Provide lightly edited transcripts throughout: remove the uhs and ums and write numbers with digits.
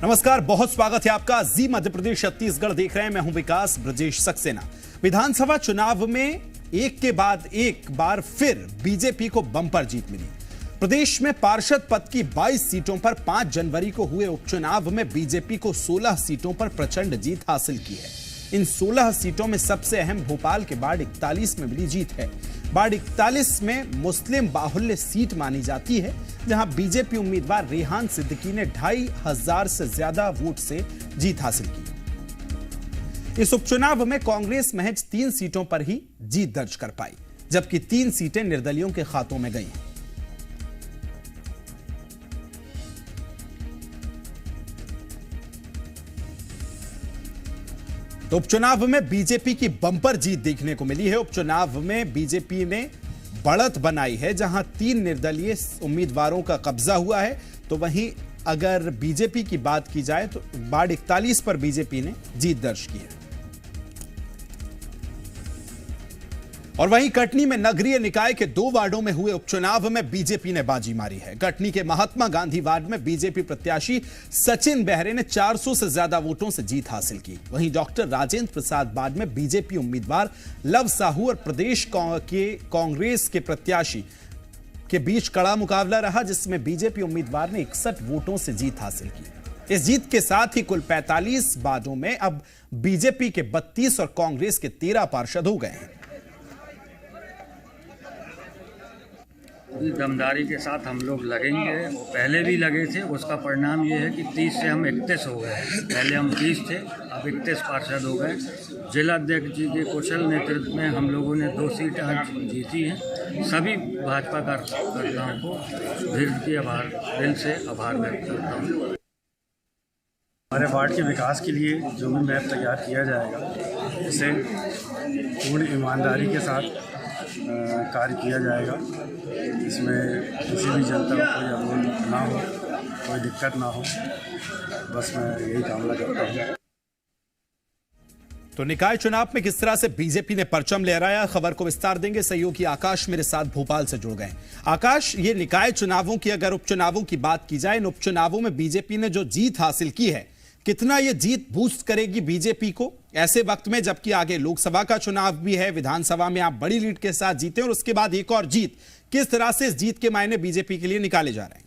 नमस्कार, बहुत स्वागत है आपका। जी मध्य प्रदेश छत्तीसगढ़ देख रहे हैं। मैं हूं विकास ब्रजेश सक्सेना। विधानसभा चुनाव में एक के बाद एक बार फिर बीजेपी को बम्पर जीत मिली। प्रदेश में पार्षद पद की 22 सीटों पर 5 जनवरी को हुए उपचुनाव में बीजेपी को 16 सीटों पर प्रचंड जीत हासिल की है। इन 16 सीटों में सबसे अहम भोपाल के वार्ड 41 में मिली जीत है। वार्ड 41 में मुस्लिम बाहुल्य सीट मानी जाती है, जहां बीजेपी उम्मीदवार रेहान सिद्दीकी ने 2500 से ज्यादा वोट से जीत हासिल की। इस उपचुनाव में कांग्रेस महज 3 सीटों पर ही जीत दर्ज कर पाई, जबकि 3 सीटें निर्दलियों के खातों में गई हैं। तो उपचुनाव में बीजेपी की बम्पर जीत देखने को मिली है। उपचुनाव में बीजेपी ने बढ़त बनाई है, जहां 3 निर्दलीय उम्मीदवारों का कब्जा हुआ है। तो वहीं अगर बीजेपी की बात की जाए तो वार्ड 41 पर बीजेपी ने जीत दर्ज की है। और वहीं कटनी में नगरीय निकाय के 2 वार्डों में हुए उपचुनाव में बीजेपी ने बाजी मारी है। कटनी के महात्मा गांधी वार्ड में बीजेपी प्रत्याशी सचिन बेहरे ने 400 से ज्यादा वोटों से जीत हासिल की। वहीं डॉक्टर राजेंद्र प्रसाद वार्ड में बीजेपी उम्मीदवार लव साहू और प्रदेश के कांग्रेस के प्रत्याशी के बीच कड़ा मुकाबला रहा, जिसमें बीजेपी उम्मीदवार ने 61 वोटों से जीत हासिल की। इस जीत के साथ ही कुल 45 वार्डों में अब बीजेपी के 32 और कांग्रेस के 13 पार्षद हो गए हैं। दमदारी के साथ हम लोग लगेंगे। पहले भी लगे थे, उसका परिणाम ये है कि 30 से हम 31 हो गए। पहले हम 30 थे, अब 31 पार्षद हो गए। जिला अध्यक्ष जी के कुशल नेतृत्व में हम लोगों ने 2 सीटें जीती हैं। सभी भाजपा कार्यकर्ताओं को दिल से आभार व्यक्त करता हूँ। हमारे वार्ड के विकास के लिए जो भी मैप तैयार किया जाएगा, इसे पूर्ण ईमानदारी के साथ कार्य किया जाएगा। इसमें किसी भी जनता को कोई अवरोध ना हो, कोई दिक्कत ना हो, बस मैं यही कामना करता हूँ। तो निकाय चुनाव में किस तरह से बीजेपी ने परचम लहराया, खबर को विस्तार देंगे। सहयोगी आकाश मेरे साथ भोपाल से जुड़ गए। आकाश, ये निकाय चुनावों की अगर उपचुनावों की बात की जाए, इन उपचुनावों में बीजेपी ने जो जीत हासिल की है, कितना ये जीत बूस्ट करेगी बीजेपी को ऐसे वक्त में, जबकि आगे लोकसभा का चुनाव भी है, विधानसभा में आप बड़ी लीड के साथ जीते और उसके बाद एक और जीत। किस तरह से इस जीत के मायने बीजेपी के लिए निकाले जा रहे हैं?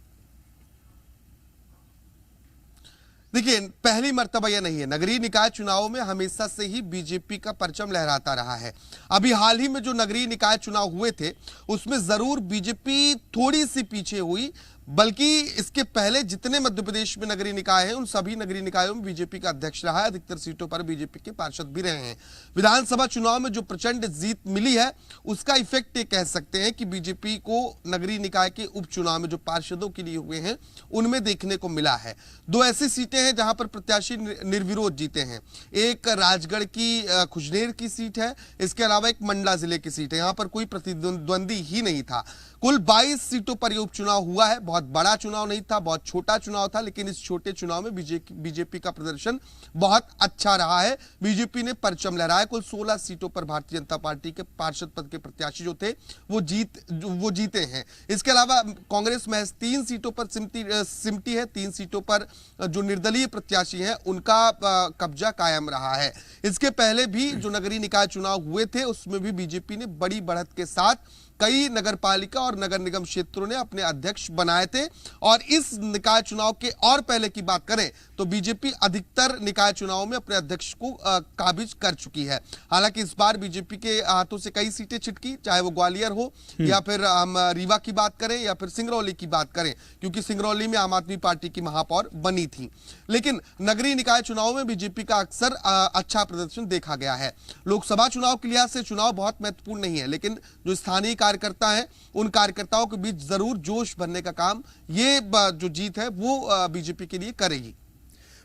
देखिए, पहली मर्तबा यह नहीं है, नगरीय निकाय चुनावों में हमेशा से ही बीजेपी का परचम लहराता रहा है। अभी हाल ही में जो नगरीय निकाय चुनाव हुए थे, उसमें जरूर बीजेपी थोड़ी सी पीछे हुई, बल्कि इसके पहले जितने मध्य प्रदेश में नगरीय निकाय हैं, उन सभी नगरीय निकायों में बीजेपी का अध्यक्ष रहा है। अधिकतर सीटों पर बीजेपी के पार्षद भी रहे हैं। विधानसभा चुनाव में जो प्रचंड जीत मिली है, उसका इफेक्ट ये कह सकते हैं कि बीजेपी को नगरीय निकाय के उपचुनाव में जो पार्षदों के लिए हुए हैं, उनमें देखने को मिला है। 2 ऐसी सीटें हैं जहां पर प्रत्याशी निर्विरोध जीते हैं। एक राजगढ़ की खुजनेर की सीट है, इसके अलावा एक मंडला जिले की सीट है। यहां पर कोई प्रतिद्वंदी ही नहीं था। कुल 22 सीटों पर यह उपचुनाव हुआ है। बहुत बड़ा चुनाव नहीं था, बहुत छोटा चुनाव था, लेकिन इस छोटे चुनाव में बीजेपी का प्रदर्शन बहुत अच्छा रहा है। बीजेपी ने परचम लहराया। कुल 16 सीटों पर भारतीय जनता पार्टी के पार्षद पद के प्रत्याशी जो थे वो जीते हैं। इसके अलावा कांग्रेस महज 3 सीटों पर सिमटी है। 3 सीटों पर जो निर्दलीय प्रत्याशी हैं, उनका कब्जा कायम रहा है। इसके पहले भी जो नगरीय निकाय चुनाव हुए थे, उसमें भी बीजेपी ने बड़ी बढ़त के साथ कई नगरपालिका और नगर निगम क्षेत्रों ने अपने अध्यक्ष बनाए थे। और इस निकाय चुनाव के और पहले की बात करें तो बीजेपी अधिकतर निकाय चुनाव में अपने अध्यक्ष को काबिज कर चुकी है। हालांकि इस बार बीजेपी के हाथों से कई सीटें छिटकी, चाहे वो ग्वालियर हो या फिर हम रीवा की बात करें या फिर सिंगरौली की बात करें, क्योंकि सिंगरौली में आम आदमी पार्टी की महापौर बनी थी। लेकिन नगरीय निकाय चुनाव में बीजेपी का अक्सर अच्छा प्रदर्शन देखा गया है। लोकसभा चुनाव के लिहाज से चुनाव बहुत महत्वपूर्ण नहीं है, लेकिन जो स्थानीय कार्यकर्ता हैं, उन कार्यकर्ताओं के बीच जरूर जोश भरने का काम ये जो जीत है वो बीजेपी के लिए करेगी।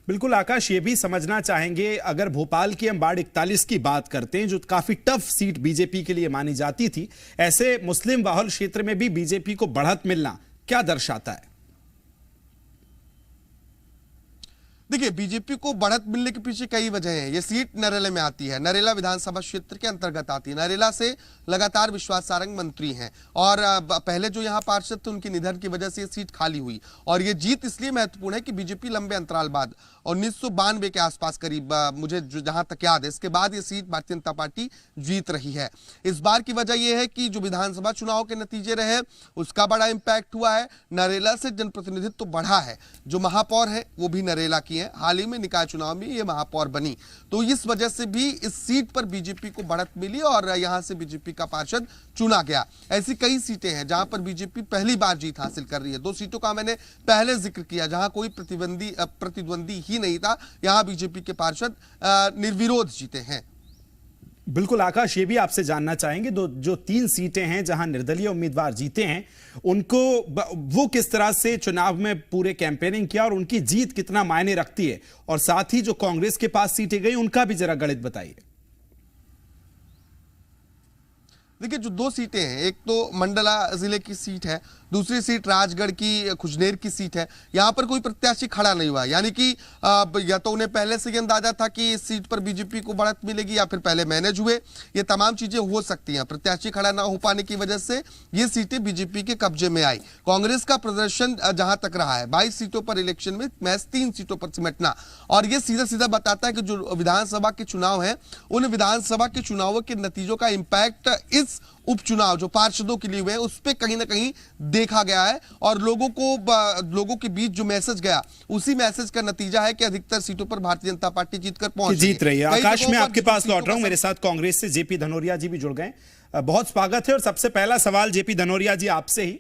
बिल्कुल आकाश, ये भी समझना चाहेंगे, अगर भोपाल की हम वार्ड 41 की बात करते हैं, जो काफी टफ सीट बीजेपी के लिए मानी जाती थी, ऐसे मुस्लिम बाहुल क्षेत्र में भी बीजेपी को बढ़त मिलना क्या दर्शाता है? देखिए, बीजेपी को बढ़त मिलने के पीछे कई वजह हैं। ये सीट नरेला में आती है, नरेला विधानसभा क्षेत्र के अंतर्गत आती है। नरेला से लगातार विश्वास सारंग मंत्री हैं और पहले जो यहाँ पार्षद थे उनके निधन की वजह से ये सीट खाली हुई। और ये जीत इसलिए महत्वपूर्ण है कि बीजेपी लंबे अंतराल बाद 1992 के आसपास करीब, मुझे जहां तक याद है, इसके बाद ये सीट भारतीय जनता पार्टी जीत रही है। इस बार की वजह यह है कि जो विधानसभा चुनाव के नतीजे रहे उसका बड़ा इंपैक्ट हुआ है। नरेला से जनप्रतिनिधित्व तो बढ़ा है, जो महापौर है वो भी नरेला की है। हाल ही में निकाय चुनाव में ये महापौर बनी, तो इस वजह से भी इस सीट पर बीजेपी को बढ़त मिली और यहां से बीजेपी का पार्षद चुना गया। ऐसी कई सीटें हैं जहां पर बीजेपी पहली बार जीत हासिल कर रही है। 2 सीटों का मैंने पहले जिक्र किया जहां कोई प्रतिद्वंदी ही नहीं था, यहां बीजेपी के पार्षद निर्विरोध जीते हैं। बिल्कुल आकाश, ये भी आपसे जानना चाहेंगे, जो 3 सीटें हैं जहां निर्दलीय उम्मीदवार जीते हैं, उनको वो किस तरह से चुनाव में पूरे कैंपेनिंग किया और उनकी जीत कितना मायने रखती है, और साथ ही जो कांग्रेस के पास सीटें गई उनका भी जरा गणित बताइए। देखिए, जो 2 सीटें हैं, एक तो मंडला जिले की सीट है, दूसरी सीट राजगढ़ की खुजनेर की सीट है। यहां पर कोई प्रत्याशी खड़ा नहीं हुआ, यानी कि या तो उन्हें पहले से ही अंदाजा था कि इस सीट पर बीजेपी को बढ़त मिलेगी या फिर पहले मैनेज हुए। ये तमाम चीजें हो सकती हैं। प्रत्याशी खड़ा ना हो पाने की वजह से ये सीटें बीजेपी के कब्जे में आई। कांग्रेस का प्रदर्शन जहां तक रहा है, 22 सीटों पर इलेक्शन में महज 3 सीटों पर सिमटना, और ये सीधा सीधा बताता है कि जो विधानसभा के चुनाव है उन विधानसभा के चुनावों के नतीजों का इंपैक्ट इस उपचुनाव जो पार्षदों के लिए हुए उस पर कहीं ना कहीं देखा गया है। और लोगों के बीच जो मैसेज गया, उसी मैसेज का नतीजा है कि अधिकतर सीटों पर भारतीय जनता पार्टी जीत रही है। आकाश, मैं आपके पास लौट रहा हूं। मेरे साथ कांग्रेस से जेपी धनोरिया जी भी जुड़ गए। बहुत स्वागत है। और सबसे पहला सवाल जेपी धनोरिया जी आपसे ही।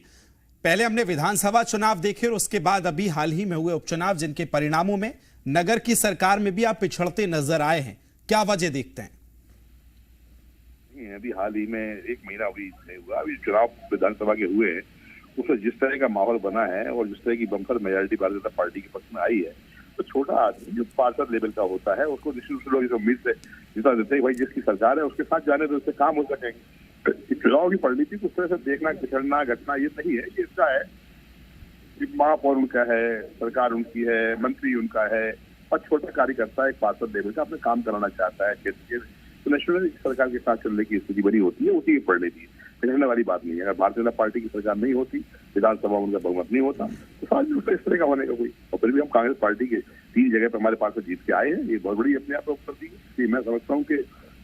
पहले हमने विधानसभा चुनाव देखे और उसके बाद अभी हाल ही में हुए उपचुनाव, जिनके परिणामों में नगर की सरकार में भी आप पिछड़ते नजर आए हैं, क्या वजह देखते हैं? अभी हाल ही में 1 महीना अभी नहीं हुआ, अभी चुनाव विधानसभा के हुए हैं, उसमें जिस तरह का माहौल बना है और जिस तरह की bumper majority Bharatiya Janata party के पक्ष में आई है, तो छोटा आदमी जो पार्षद लेवल का होता है उसको निश्चित रूप से लोग इस उम्मीद से जितना देते हैं भाई जिसकी सरकार है उसके साथ जाने तो उससे काम हो सकेंगे। चुनाव की परिणति को उस तरह से देखना, पिछड़ना, घटना ये नहीं है। ये इसका है कि महापौर उनका है, सरकार उनकी है, मंत्री उनका है, और छोटा कार्यकर्ता एक पार्षद लेवल का अपने काम कराना चाहता है क्षेत्र के, तो नेशनल सरकार के साथ चलने की स्थिति बनी होती है, उसी की परिणति। पिछड़ने वाली बात नहीं है। अगर भारतीय जनता पार्टी की सरकार नहीं होती, विधानसभा उनका बहुमत नहीं होता, तो साथ में इस तरह का होने का कोई। और फिर भी हम कांग्रेस पार्टी के 3 जगह पर हमारे पास जीत के आए हैं, ये बहुत बड़ी अपने आप उपलब्धि है। मैं समझता हूँ कि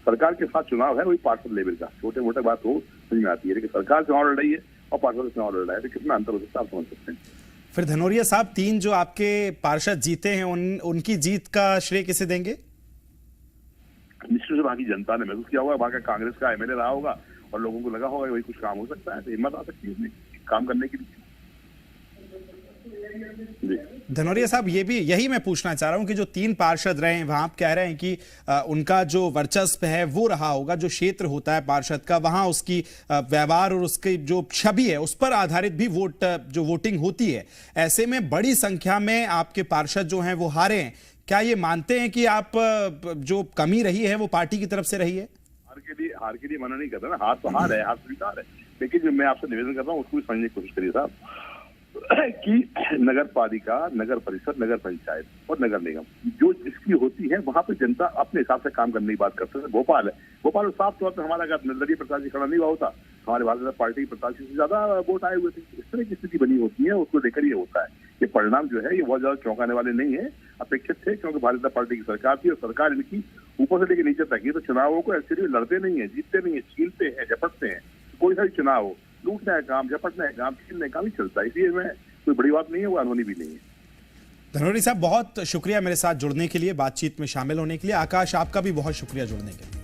सरकार के साथ चुनाव है वही पार्षद लेवल का, छोटे मोटे बात हो समझ में आती है, लेकिन सरकार चुनाव लड़ रही है और पार्षद चुनाव लड़ रहा है, तो कितना अंतर हो सकता है आप समझ सकते हैं। फिर धनोरिया साहब, 3 जो आपके पार्षद जीते हैं उनकी जीत का श्रेय किसे देंगे? निश्चित रूप से वहाँ की जनता ने महसूस किया होगा, वहाँ का कांग्रेस का एमएलए रहा होगा और लोगों को लगा होगा वही कुछ काम हो सकता है, तो हिम्मत आ सकती है उसमें काम करने की। धनोरिया साहब, यही मैं पूछना चाह रहा हूं कि जो 3 पार्षद रहे हैं, वहां आप कह रहे हैं कि उनका जो वर्चस्व है वो रहा होगा, जो क्षेत्र होता है पार्षद का, वहां उसकी व्यवहार और उसकी जो छवि है उस पर आधारित भी जो वोटिंग होती है। ऐसे में बड़ी संख्या में आपके पार्षद जो हैं वो हारे हैं। क्या ये मानते हैं कि आप जो कमी रही है वो पार्टी की तरफ से रही है? हार के लिए मना नहीं करता ना, हार तो हार है, हार स्वीकार है, लेकिन जो मैं आपसे निवेदन कर रहा हूँ उसको भी समझने की कोशिश करिए साहब कि नगर पालिका, नगर परिषद, नगर पंचायत और नगर निगम जो जिसकी होती है वहां पे जनता अपने हिसाब से काम करने की बात करते हैं। भोपाल है, भोपाल में साफ तौर पर हमारा अगर निर्दलीय प्रत्याशी खड़ा नहीं हुआ होता, हमारे भारतीय जनता पार्टी की प्रत्याशी से ज्यादा वोट आए हुए थे। इस तरह की स्थिति बनी होती है, उसको लेकर ये होता है। ये परिणाम जो है ये बहुत ज्यादा चौंकाने वाले नहीं है, अपेक्षित थे, क्योंकि भारतीय जनता पार्टी की सरकार थी और सरकार इनकी ऊपर से लेकर नीचे तक ये तो चुनावों को एक्चुअली लड़ते नहीं है, जीतते नहीं है, छीनते हैं, झपटते हैं। कोई सा भी चुनाव हो, लूटने का काम, झपटने का काम, छीनने का भी चलता है, इसलिए मैं कोई बड़ी बात नहीं है, वो अनहोनी भी नहीं है। धनोरिया साहब, बहुत शुक्रिया मेरे साथ जुड़ने के लिए, बातचीत में शामिल होने के लिए। आकाश, आपका भी बहुत शुक्रिया जुड़ने के लिए।